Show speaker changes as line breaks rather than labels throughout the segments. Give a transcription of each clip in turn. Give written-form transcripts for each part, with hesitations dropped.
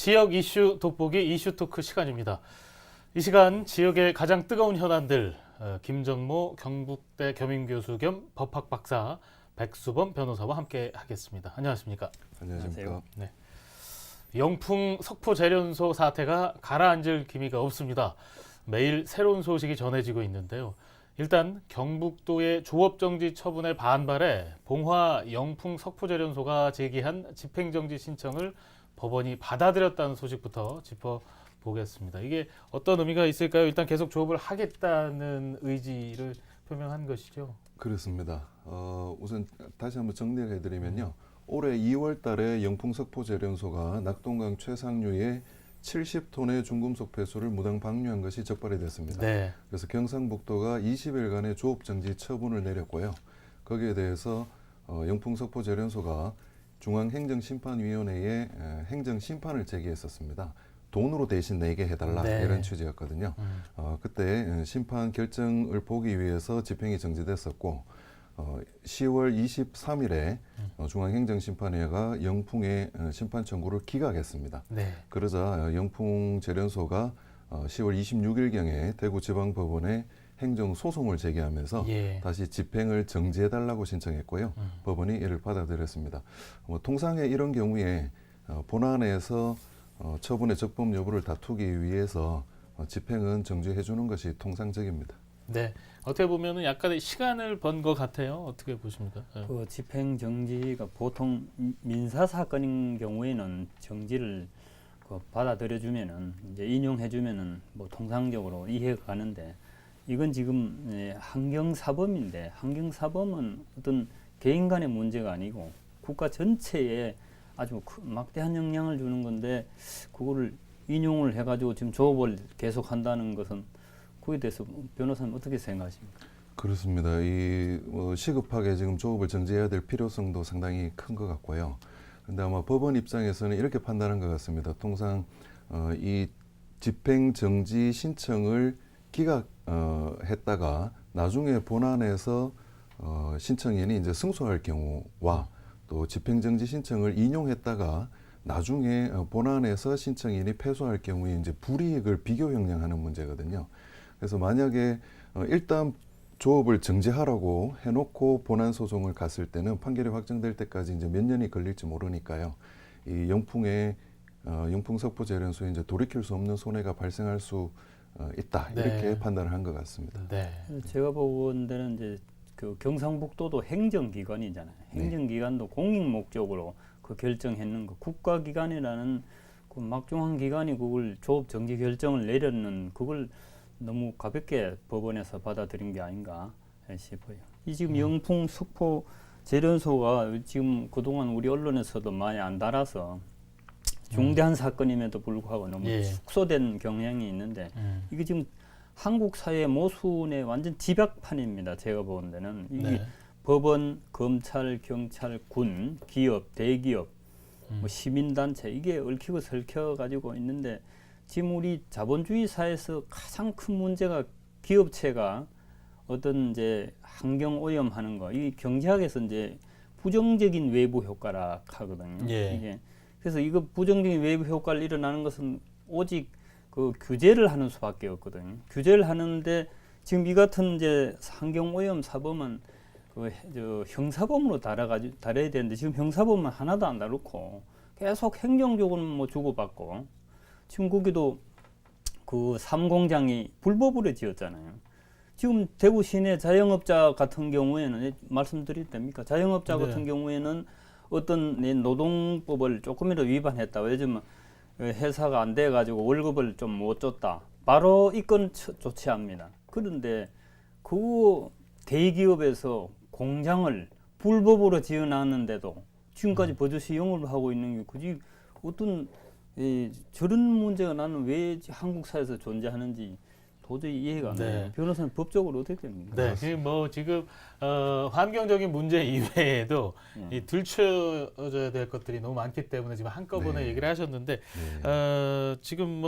지역 이슈 돋보기 이슈 토크 시간입니다. 이 시간 지역의 가장 뜨거운 현안들 김정모 경북대 겸임교수 겸 법학 박사 백수범 변호사와 함께 하겠습니다. 안녕하십니까?
안녕하십니까?
네. 영풍 석포제련소 사태가 가라앉을 기미가 없습니다. 매일 새로운 소식이 전해지고 있는데요. 일단 경북도의 조업정지 처분에 반발해 봉화 영풍 석포제련소가 제기한 집행정지 신청을 법원이 받아들였다는 소식부터 짚어보겠습니다. 이게 어떤 의미가 있을까요? 일단 계속 조업을 하겠다는 의지를 표명한 것이죠.
그렇습니다. 우선 다시 한번 정리를 해드리면요. 올해 2월 달에 영풍 석포제련소가 낙동강 최상류의 70톤의 중금속 폐수를 무당 방류한 것이 적발이 됐습니다.
네.
그래서 경상북도가 20일간의 조업정지 처분을 내렸고요. 거기에 대해서 영풍 석포제련소가 중앙행정심판위원회에 행정심판을 제기했었습니다. 돈으로 대신 내게 해달라
네.
이런 취지였거든요. 그때 심판 결정을 보기 위해서 집행이 정지됐었고 10월 23일에 중앙행정심판위가 영풍의 심판 청구를 기각했습니다.
네.
그러자 영풍제련소가 10월 26일경에 대구지방법원에 행정소송을 제기하면서 다시 집행을 정지해달라고 신청했고요. 법원이 이를 받아들였습니다. 통상의 이런 경우에 본안에서 처분의 적법 여부를 다투기 위해서 집행은 정지해 주는 것이 통상적입니다.
네. 어떻게 보면은 약간의 시간을 번 것 같아요. 어떻게 보십니까?
그 집행 정지가 보통 민사 사건인 경우에는 정지를 받아들여주면은 이제 인용해주면은 뭐 통상적으로 이해가 가는데 이건 지금 환경사범인데 환경사범은 어떤 개인 간의 문제가 아니고 국가 전체에 아주 막대한 영향을 주는 건데 그거를 인용을 해가지고 지금 조업을 계속한다는 것은 그에 대해서 변호사님 어떻게 생각하십니까?
그렇습니다. 시급하게 지금 조업을 정지해야 될 필요성도 상당히 큰 것 같고요. 그런데 아마 법원 입장에서는 이렇게 판단한 것 같습니다. 통상 이 집행 정지 신청을 기각했다가 나중에 본안에서 신청인이 이제 승소할 경우와 또 집행정지 신청을 인용했다가 나중에 본안에서 신청인이 패소할 경우에 이제 불이익을 비교 형량하는 문제거든요. 그래서 만약에 일단 조업을 정지하라고 해놓고 본안 소송을 갔을 때는 판결이 확정될 때까지 이제 몇 년이 걸릴지 모르니까요. 이 영풍 석포제련소에 이제 돌이킬 수 없는 손해가 발생할 수 있다 이렇게 판단을 한 것 같습니다.
네.
제가 보는 데는 이제 그 경상북도도 행정기관이잖아요. 행정기관도 공익 목적으로 그 결정했는 거 국가기관이라는 그 막중한 기관이 그걸 조업 정지 결정을 내렸는 그걸 너무 가볍게 법원에서 받아들인 게 아닌가 싶어요. 이 지금 영풍 석포 제련소가 지금 그동안 우리 언론에서도 많이 안 달아서 중대한 사건임에도 불구하고 너무 축소된 경향이 있는데 이게 지금 한국 사회 모순의 완전 집약판입니다. 제가 보는 데는 이게 법원, 검찰, 경찰, 군, 기업, 대기업, 뭐 시민단체 이게 얽히고 설켜 가지고 있는데 지금 우리 자본주의 사회에서 가장 큰 문제가 기업체가 어떤 이제 환경 오염하는 거, 이 경제학에서 이제 부정적인 외부 효과라 하거든요. 이게 그래서 이거 부정적인 외부 효과를 일어나는 것은 오직 그 규제를 하는 수밖에 없거든요. 규제를 하는데 지금 이 같은 이제 환경 오염 사범은 형사범으로 다뤄야 되는데 지금 형사범은 하나도 안 다루고 계속 행정적으로 뭐 주고받고 지금 거기도 그 삼공장이 불법으로 지었잖아요. 지금 대구 시내 자영업자 같은 경우에는 말씀드릴 때입니까? 자영업자 같은 경우에는 어떤 노동법을 조금이라도 위반했다. 요즘 회사가 안 돼가지고 월급을 좀 못 줬다. 바로 이건 조치합니다. 그런데 그 대기업에서 공장을 불법으로 지어놨는데도 지금까지 버젓이 영업을 하고 있는 게 굳이 어떤 저런 문제가 나는 왜 한국 사회에서 존재하는지 도저히 이해가 안 돼요. 변호사는 법적으로 어떻게 됩니까?
네, 지금 환경적인 문제 이외에도 이 들춰져야 될 것들이 너무 많기 때문에 지금 한꺼번에 얘기를 하셨는데 지금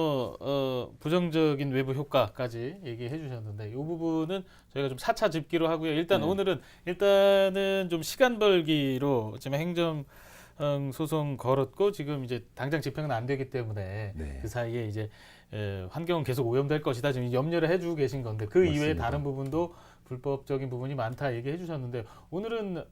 부정적인 외부 효과까지 얘기해 주셨는데 이 부분은 저희가 좀 4차 짚기로 하고요. 일단 오늘은 일단은 좀 시간 벌기로 지금 소송 걸었고 지금 이제 당장 집행은 안 되기 때문에
네.
그 사이에 이제 환경은 계속 오염될 것이다 지금 염려를 해주고 계신 건데 그 이외에
맞습니다.
다른 부분도 불법적인 부분이 많다 얘기해 주셨는데 오늘은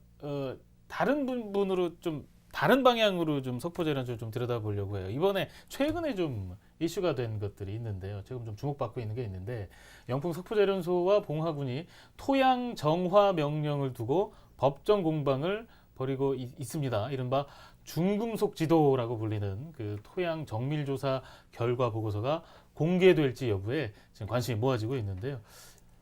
다른 부분으로 좀 다른 방향으로 좀 석포재련소 좀 들여다보려고 해요. 이번에 최근에 좀 이슈가 된 것들이 있는데요. 지금 좀 주목받고 있는 게 있는데 영풍 석포재련소와 봉화군이 토양 정화 명령을 두고 법정 공방을 벌이고 있습니다. 이른바 중금속 지도라고 불리는 그 토양 정밀 조사 결과 보고서가 공개될지 여부에 지금 관심이 모아지고 있는데요.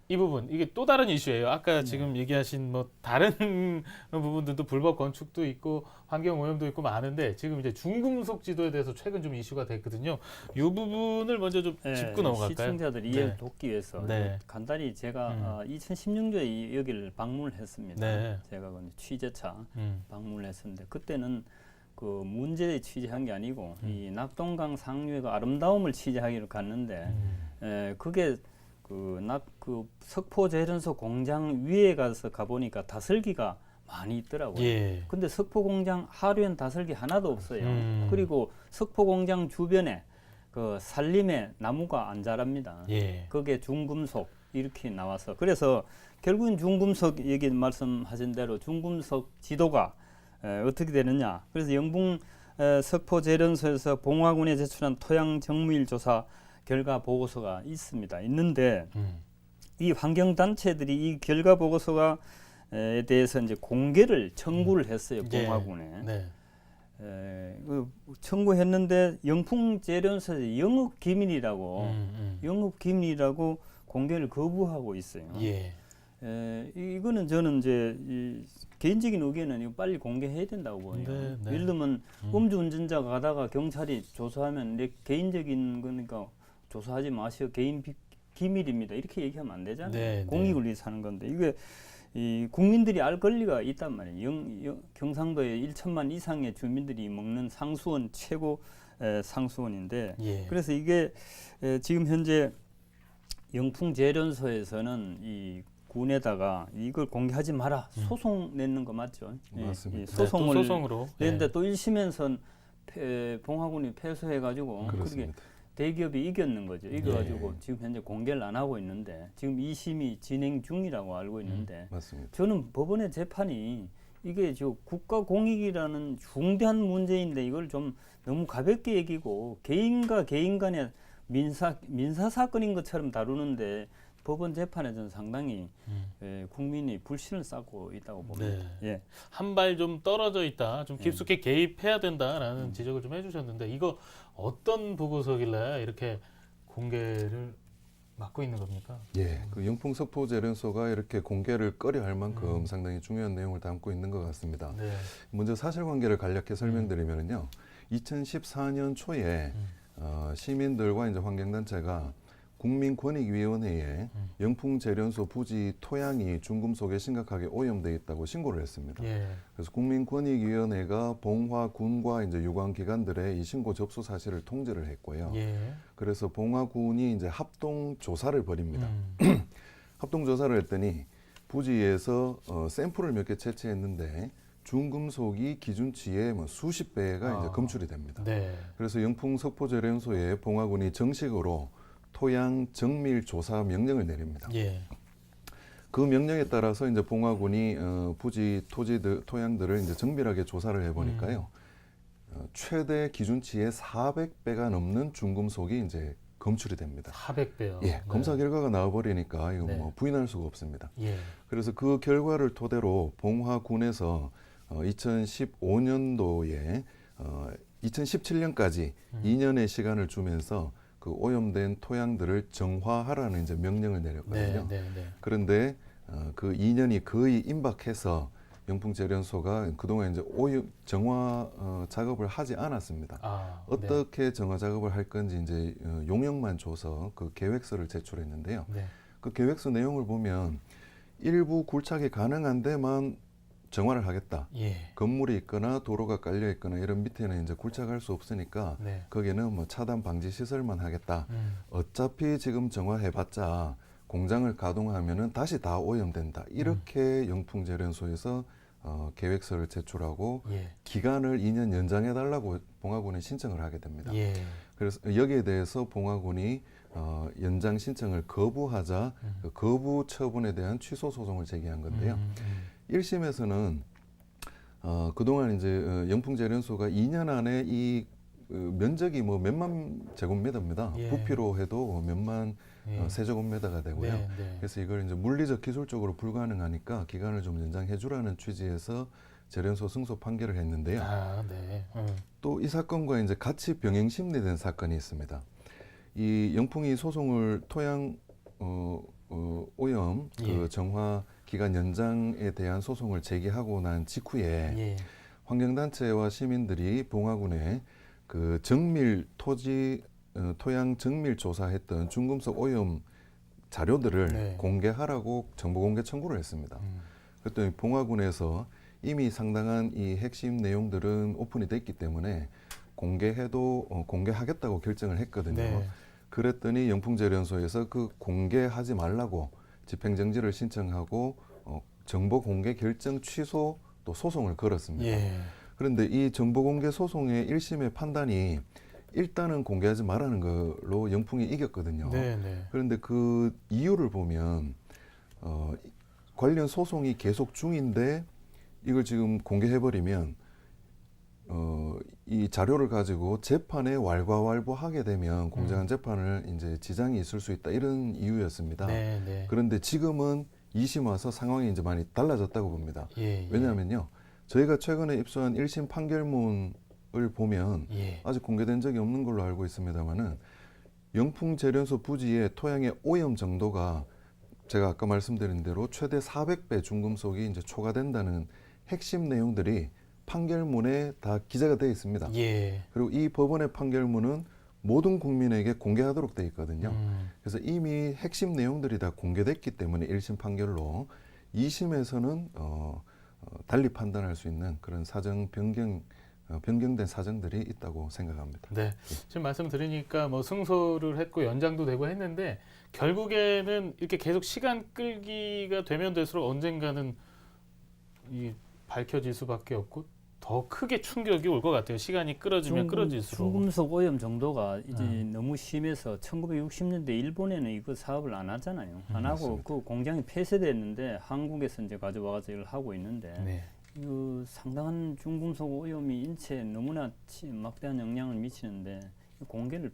이 부분 이게 또 다른 이슈예요. 아까 지금 얘기하신 뭐 다른 부분들도 불법 건축도 있고 환경 오염도 있고 많은데 지금 이제 중금속 지도에 대해서 최근 좀 이슈가 됐거든요. 이 부분을 먼저 좀 짚고 넘어갈까요?
시청자들 이해를 돕기 위해서
네.
간단히 제가 2016년에 여기를 방문을 했습니다.
네.
제가 그 취재차
음.
방문을 했었는데 그때는 그 문제에 취재한 게 아니고 이 낙동강 상류의 그 아름다움을 취재하기로 갔는데 그게 그 석포재련소 공장 위에 가보니까 다슬기가 많이 있더라고요.
예.
근데 석포 공장 하류엔 다슬기 하나도 없어요.
음.
그리고 석포 공장 주변에 그 산림에 나무가 안 자랍니다.
예.
그게 중금속 이렇게 나와서 그래서 결국은 중금속 얘기 말씀하신 대로 중금속 지도가 어떻게 되느냐. 그래서 영풍 석포재련소에서 봉화군에 제출한 토양 정밀 조사 결과 보고서가 있습니다. 있는데 이 환경 단체들이 이 결과 보고서가 에 대해서 이제 공개를 청구를 했어요.
예.
봉화군에.
네.
청구했는데 영풍재련소에서 영업 기밀이라고 영업 기밀이라고 공개를 거부하고 있어요.
예.
이거는 저는 이제 개인적인 의견은 이거 빨리 공개해야 된다고 보여요.
네, 네.
예를 들면 음주운전자가 가다가 경찰이 조사하면 내 개인적인 거니까 조사하지 마시오. 개인 기밀입니다. 이렇게 얘기하면 안 되잖아요.
네,
공익을 위해서 하는 건데 이게 이 국민들이 알 권리가 있단 말이에요. 경상도에 1천만 이상의 주민들이 먹는 상수원 최고 상수원인데
예.
그래서 이게 지금 현재 영풍재련소에서는 이 군에다가 이걸 공개하지 마라 소송 내는 거 맞죠?
맞습니다.
이 소송을
네, 또 소송으로.
냈는데
예.
또 1심에선 봉화군이 패소해가지고 그게
그렇습니다.
대기업이 이겼는 거죠. 이겨가지고
예.
지금 현재 공개를 안 하고 있는데 지금 2심이 진행 중이라고 알고 있는데
맞습니다.
저는 법원의 재판이 이게 저 국가 공익이라는 중대한 문제인데 이걸 좀 너무 가볍게 여기고 개인과 개인 간의 민사 사건인 것처럼 다루는데 법원 재판에 저는 상당히 국민이 불신을 쌓고 있다고 봅니다.
네.
예.
한 발 좀 떨어져 있다. 좀 깊숙이 개입해야 된다라는 지적을 좀 해주셨는데 이거 어떤 보고서길래 이렇게 공개를 막고 있는 겁니까?
예, 그 영풍 석포재련소가 이렇게 공개를 꺼려할 만큼 상당히 중요한 내용을 담고 있는 것 같습니다.
네.
먼저 사실관계를 간략히 설명드리면요, 2014년 초에 시민들과 이제 환경단체가 국민권익위원회에 영풍재련소 부지 토양이 중금속에 심각하게 오염돼 있다고 신고를 했습니다.
예.
그래서 국민권익위원회가 봉화군과 이제 유관기관들의 이 신고 접수 사실을 통지를 했고요.
예.
그래서 봉화군이 이제 합동 조사를 벌입니다. 합동 조사를 했더니 부지에서 샘플을 몇 개 채취했는데 중금속이 기준치의 뭐 수십 배가 이제 검출이 됩니다.
네.
그래서 영풍 석포재련소에 봉화군이 정식으로 토양 정밀 조사 명령을 내립니다.
예.
그 명령에 따라서 이제 봉화군이 부지 토양들을 이제 정밀하게 조사를 해보니까요, 최대 기준치의 400배가 넘는 중금속이 이제 검출이 됩니다.
400배요.
예, 검사 결과가 나와버리니까 이거
네.
뭐 부인할 수가 없습니다.
예.
그래서 그 결과를 토대로 봉화군에서 2015년도에 2017년까지 2년의 시간을 주면서 그 오염된 토양들을 정화하라는 이제 명령을 내렸거든요.
네, 네, 네.
그런데 그 2년이 거의 임박해서 영풍재련소가 그동안 이제 오염 정화 작업을 하지 않았습니다.
아,
어떻게 정화 작업을 할 건지 이제 용역만 줘서 그 계획서를 제출했는데요.
네.
그 계획서 내용을 보면 일부 굴착이 가능한 데만 정화를 하겠다.
예.
건물이 있거나 도로가 깔려 있거나 이런 밑에는 이제 굴착할 수 없으니까
네.
거기는 뭐 차단 방지 시설만 하겠다. 어차피 지금 정화해봤자 공장을 가동하면은 다시 다 오염된다. 이렇게 영풍재련소에서 계획서를 제출하고
예.
기간을 2년 연장해 달라고 봉화군에 신청을 하게 됩니다.
예.
그래서 여기에 대해서 봉화군이 연장 신청을 거부하자 그 거부 처분에 대한 취소 소송을 제기한 건데요. 1심에서는 그동안 이제 영풍재련소가 2년 안에 이 면적이 뭐 몇만 제곱미터입니다.
예.
부피로 해도 몇만
예.
세제곱미터가 되고요.
네, 네.
그래서 이걸 이제 물리적 기술적으로 불가능하니까 기간을 좀 연장해 주라는 취지에서 재련소 승소 판결을 했는데요.
아, 네.
또 이 사건과 이제 같이 병행 심리된 사건이 있습니다. 이 영풍이 소송을 토양 오염
예.
그 정화 기간 연장에 대한 소송을 제기하고 난 직후에
예.
환경단체와 시민들이 봉화군에 그 정밀 토지 토양 정밀 조사했던 중금속 오염 자료들을
네.
공개하라고 정보 공개 청구를 했습니다. 그랬더니 봉화군에서 이미 상당한 이 핵심 내용들은 오픈이 됐기 때문에 공개해도 공개하겠다고 결정을 했거든요.
네.
그랬더니 영풍재련소에서 그 공개하지 말라고 집행정지를 신청하고 정보 공개 결정 취소 또 소송을 걸었습니다.
예.
그런데 이 정보 공개 소송의 1심의 판단이 일단은 공개하지 말라는 걸로 영풍이 이겼거든요.
네, 네.
그런데 그 이유를 보면 관련 소송이 계속 중인데 이걸 지금 공개해버리면 이 자료를 가지고 재판에 왈가왈부하게 되면 공정한 재판을 이제 지장이 있을 수 있다 이런 이유였습니다.
네, 네.
그런데 지금은 2심 와서 상황이 이제 많이 달라졌다고 봅니다.
예, 예.
왜냐하면요, 저희가 최근에 입수한 1심 판결문을 보면
예.
아직 공개된 적이 없는 걸로 알고 있습니다만은 영풍재련소 부지의 토양의 오염 정도가 제가 아까 말씀드린 대로 최대 400배 중금속이 이제 초과된다는 핵심 내용들이 판결문에 다 기재가 되어 있습니다.
예.
그리고 이 법원의 판결문은 모든 국민에게 공개하도록 되어 있거든요. 그래서 이미 핵심 내용들이 다 공개됐기 때문에 1심 판결로 2심에서는 달리 판단할 수 있는 그런 사정 변경된 사정들이 있다고 생각합니다.
네. 지금 말씀 들으니까 뭐 승소를 했고 연장도 되고 했는데 결국에는 이렇게 계속 시간 끌기가 되면 될수록 언젠가는 이 밝혀질 수밖에 없고 더 크게 충격이 올 것 같아요. 시간이 끌어지면 끌어질수록.
중금속 오염 정도가 이제 너무 심해서 1960년대 일본에는 이거 사업을 안 하잖아요. 안 하고
맞습니다.
그 공장이 폐쇄됐는데 한국에서 이제 가져와서 이걸 하고 있는데
네.
이 상당한 중금속 오염이 인체에 너무나 막대한 영향을 미치는데 공개를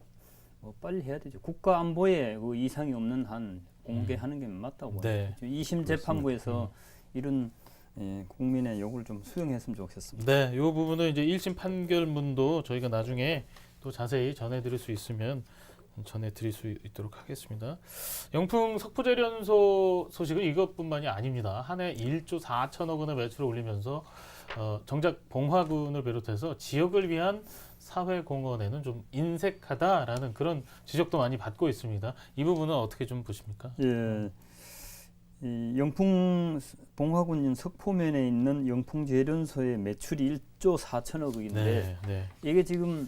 빨리 해야 되죠. 국가 안보에 그 이상이 없는 한 공개하는 게 맞다고.
네.
2심 재판부에서 이런 국민의 요구를 좀 수용했으면 좋겠습니다.
네, 이 부분은 이제 1심 판결문도 저희가 나중에 또 자세히 전해드릴 수 있으면 전해드릴 수 있도록 하겠습니다. 영풍 석포재련소 소식은 이것뿐만이 아닙니다. 한 해 1조 4천억 원의 매출을 올리면서 정작 봉화군을 비롯해서 지역을 위한 사회공헌에는 좀 인색하다라는 그런 지적도 많이 받고 있습니다. 이 부분은 어떻게 좀 보십니까?
예. 이 영풍 봉화군 석포면에 있는 영풍재련소의 매출이 1조 4천억인데
네, 네.
이게 지금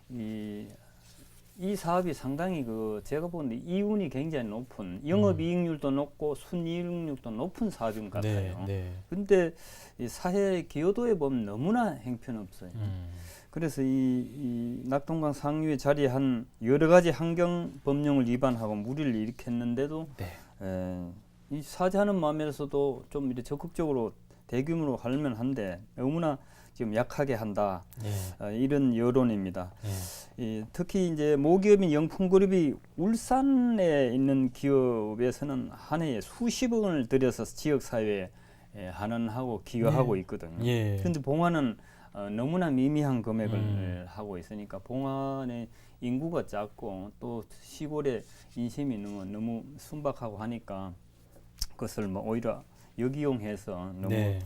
이 사업이 상당히 제가 보는데 이윤이 굉장히 높은 영업이익률도 높고 순이익률도 높은 사업인 것
네,
같아요.
네.
그런데 이 사회 기여도에 보면 너무나 형편없어요. 그래서 이 낙동강 상류에 자리한 여러 가지 환경 법령을 위반하고 물의를 일으켰는데도
네.
이 사죄하는 마음에서도 좀 이렇게 적극적으로 대규모로 하려면 한데 너무나 지금 약하게 한다.
네.
이런 여론입니다.
네.
특히 이제 모기업인 영풍그룹이 울산에 있는 기업에서는 한 해에 수십억 원을 들여서 지역 사회에 환원하고 기여하고 있거든요.
예.
그런데 봉화는 너무나 미미한 금액을 하고 있으니까 봉화의 인구가 작고 또 시골의 인심이 너무 순박하고 하니까 그것을 뭐 오히려 역이용해서 너무
네.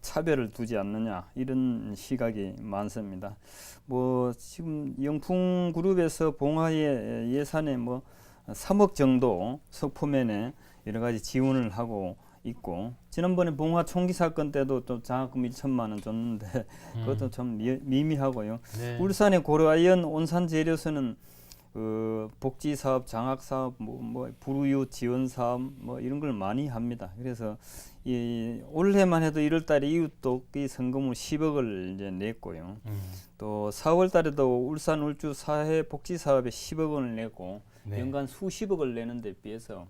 차별을 두지 않느냐 이런 시각이 많습니다. 뭐 지금 영풍그룹에서 봉화의 예산에 뭐 3억 정도 석포면에 여러 가지 지원을 하고 있고 지난번에 봉화 총기 사건 때도 또 장학금 1천만 원 줬는데 그것도 좀 미미하고요.
네.
울산의 고려아연 온산재료소는 그 복지 사업, 장학 사업, 뭐 불우이웃 지원 사업 뭐 이런 걸 많이 합니다. 그래서 이 올해만 해도 1월달에 이웃돕기 성금을 10억을 이제 냈고요. 또 4월달에도 울산 울주 사회 복지 사업에 10억 원을 내고
네.
연간 수십억을 내는 데 비해서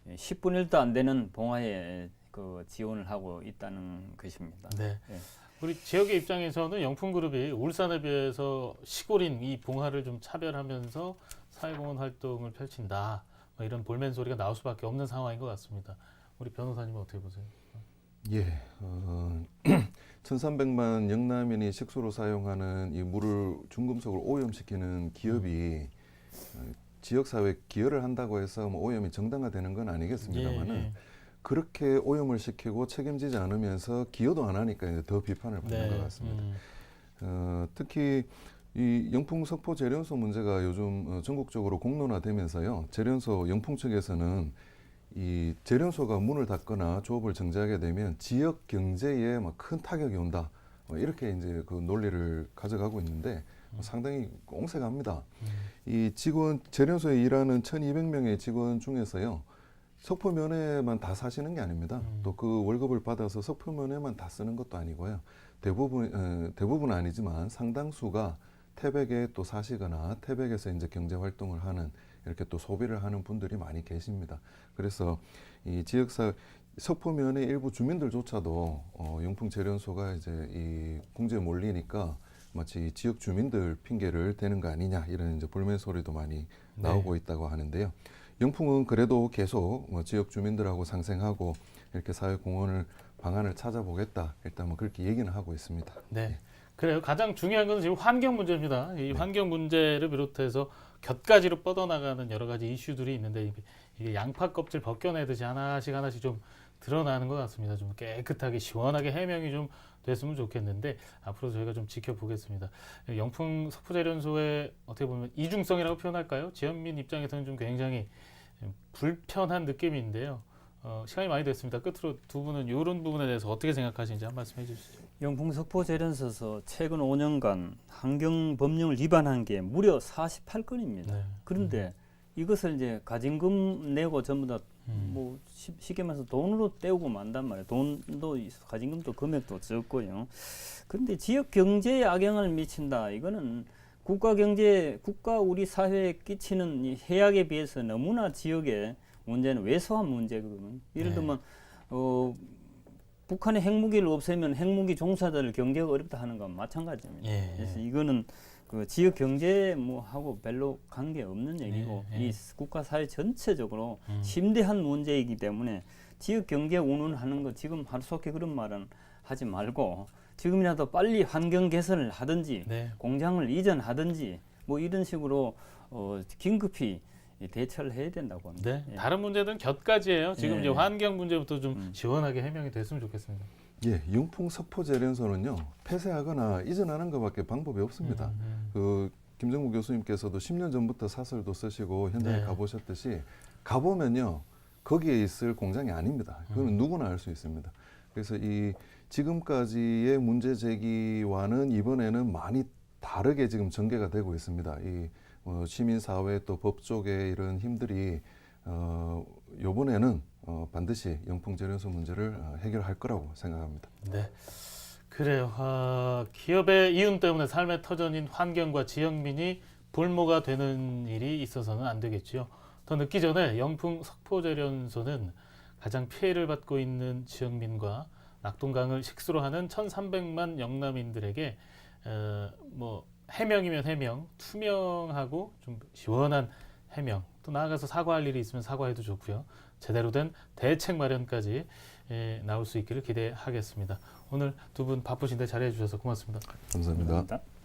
10분의 1도 안 되는 봉화에 그 지원을 하고 있다는 것입니다.
네.
예.
우리 지역의 입장에서는 영풍그룹이 울산에 비해서 시골인 이 봉화를 좀 차별하면서 사회공헌 활동을 펼친다. 뭐 이런 볼멘 소리가 나올 수밖에 없는 상황인 것 같습니다. 우리 변호사님은 어떻게 보세요?
예, 1,300만 영남인이 식수로 사용하는 이 물을 중금속으로 오염시키는 기업이 지역사회에 기여를 한다고 해서 뭐 오염이 정당화되는 건 아니겠습니다만은
예, 예.
그렇게 오염을 시키고 책임지지 않으면서 기여도 안 하니까 이제 더 비판을 받는 것 같습니다. 특히 이 영풍 석포 재련소 문제가 요즘 전국적으로 공론화되면서요. 재련소 영풍 측에서는 이 재련소가 문을 닫거나 조업을 정지하게 되면 지역 경제에 막 큰 타격이 온다. 이렇게 이제 그 논리를 가져가고 있는데 상당히 옹색합니다. 이 직원 재련소에 일하는 1,200명의 직원 중에서요. 석포면에만 다 사시는 게 아닙니다. 또 그 월급을 받아서 석포면에만 다 쓰는 것도 아니고요. 대부분 아니지만 상당수가 태백에 또 사시거나 태백에서 이제 경제 활동을 하는 이렇게 또 소비를 하는 분들이 많이 계십니다. 그래서 이 지역사 석포면의 일부 주민들조차도 영풍 재련소가 이제 이 궁지에 몰리니까 마치 지역 주민들 핑계를 대는 거 아니냐 이런 이제 볼멘 소리도 많이 나오고 있다고 하는데요. 영풍은 그래도 계속 지역 주민들하고 상생하고 이렇게 사회 공헌을 방안을 찾아보겠다. 일단 뭐 그렇게 얘기는 하고 있습니다.
네. 그래요. 가장 중요한 것은 지금 환경 문제입니다. 이 환경 문제를 비롯해서 곁가지로 뻗어나가는 여러 가지 이슈들이 있는데 이게 양파 껍질 벗겨내듯이 하나씩 좀 드러나는 것 같습니다. 좀 깨끗하게 시원하게 해명이 좀 됐으면 좋겠는데 앞으로 저희가 좀 지켜보겠습니다. 영풍 석포재련소의 어떻게 보면 이중성이라고 표현할까요? 지역민 입장에서는 좀 굉장히 불편한 느낌인데요. 시간이 많이 됐습니다. 끝으로 두 분은 이런 부분에 대해서 어떻게 생각하시는지 한 말씀 해주시죠.
영풍 석포 재련소에서 최근 5년간 환경 법령을 위반한 게 무려 48건입니다.
네.
그런데 이것을 이제 가진금 내고 전부 다 뭐 쉽게 말해서 돈으로 때우고 만단 말이에요. 돈도 가진금도 금액도 적고요. 그런데 지역 경제에 악영향을 미친다. 이거는 국가 경제, 국가 우리 사회에 끼치는 이 해악에 비해서 너무나 지역의 문제는 왜소한 문제거든요. 예를 들면 북한의 핵무기를 없애면 핵무기 종사자들 경제가 어렵다 하는 건 마찬가지입니다.
예,
그래서 이거는 그 지역 경제 하고 별로 관계 없는 얘기고 이 국가 사회 전체적으로 심대한 문제이기 때문에 지역 경제 운운하는 거 지금 하루속히 그런 말은 하지 말고 지금이라도 빨리 환경 개선을 하든지 공장을 이전하든지 뭐 이런 식으로 긴급히 대처를 해야 된다고 합니다.
네. 다른 문제들은 곁가지예요. 지금 이제 환경 문제부터 좀 시원하게 해명이 됐으면 좋겠습니다.
예, 영풍 석포 재련소는요 폐쇄하거나 이전하는 것밖에 방법이 없습니다. 그 김정국 교수님께서도 10년 전부터 사설도 쓰시고 현장에 가보셨듯이 가보면요 거기에 있을 공장이 아닙니다. 그건 누구나 알 수 있습니다. 그래서 이 지금까지의 문제 제기와는 이번에는 많이 다르게 지금 전개가 되고 있습니다. 이 시민사회 또 법 쪽의 이런 힘들이 이번에는 반드시 영풍 재련소 문제를 해결할 거라고 생각합니다.
네, 그래요. 기업의 이윤 때문에 삶의 터전인 환경과 지역민이 불모가 되는 일이 있어서는 안 되겠지요. 더 늦기 전에 영풍 석포재련소는 가장 피해를 받고 있는 지역민과 낙동강을 식수로 하는 1,300만 영남인들에게 뭐 해명이면 해명, 투명하고 좀 시원한 해명, 또 나아가서 사과할 일이 있으면 사과해도 좋고요. 제대로 된 대책 마련까지 나올 수 있기를 기대하겠습니다. 오늘 두 분 바쁘신데 자리해 주셔서 고맙습니다.
감사합니다.
감사합니다.